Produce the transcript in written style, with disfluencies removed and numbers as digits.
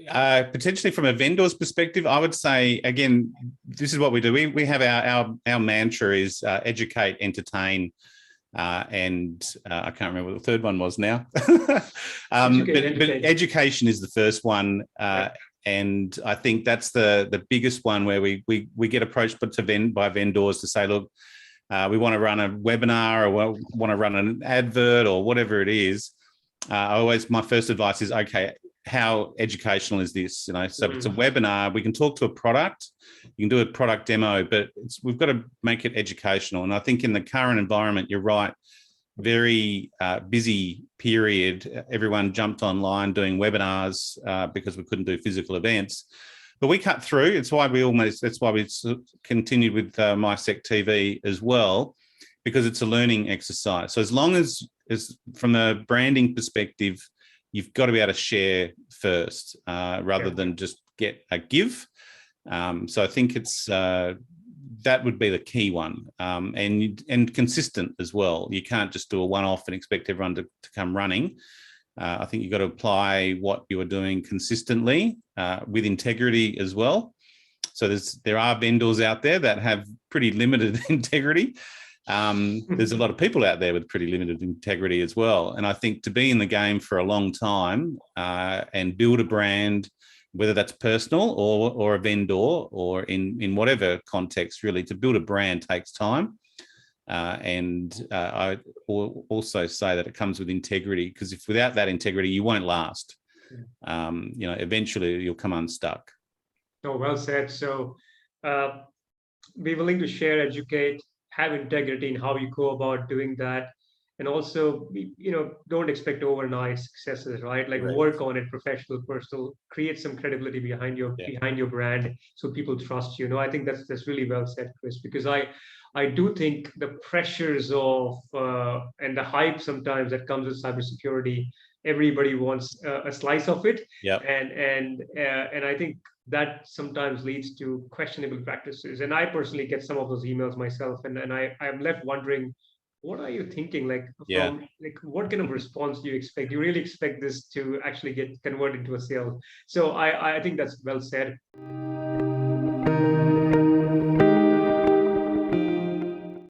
Potentially from a vendor's perspective, I would say, again, this is what we do. We have our mantra is educate, entertain, and I can't remember what the third one was now. But education is the first one. And I think that's the biggest one where we get approached by vendors to say, look, we want to run a webinar or want to run an advert or whatever it is. My first advice is, okay, how educational is this? So if it's a webinar, we can talk to a product, you can do a product demo, but we've got to make it educational. And I think in the current environment, you're right, very busy period. Everyone jumped online doing webinars because we couldn't do physical events. But we cut through. That's why we continued with MySec TV as well, because it's a learning exercise. So as long as from a branding perspective, you've got to be able to share first rather than just get a give. So I think it's that would be the key one, and consistent as well. You can't just do a one-off and expect everyone to come running. I think you've got to apply what you are doing consistently with integrity as well. So there are vendors out there that have pretty limited integrity. There's a lot of people out there with pretty limited integrity as well. And I think to be in the game for a long time and build a brand, whether that's personal or a vendor or in whatever context, really, to build a brand takes time. And I also say that it comes with integrity, because if without that integrity, you won't last. Eventually you'll come unstuck. Oh, well said. So be willing to share, educate, have integrity in how you go about doing that. And also, don't expect overnight successes, right? Like work on it, professional, personal, create some credibility behind your brand so people trust you. I think that's really well said, Chris, because I do think the pressures of and the hype sometimes that comes with cybersecurity, everybody wants a slice of it. Yeah. And I think that sometimes leads to questionable practices. And I personally get some of those emails myself, and I'm left wondering, what are you thinking? What kind of response do you expect? Do you really expect this to actually get converted into a sale? So I think that's well said.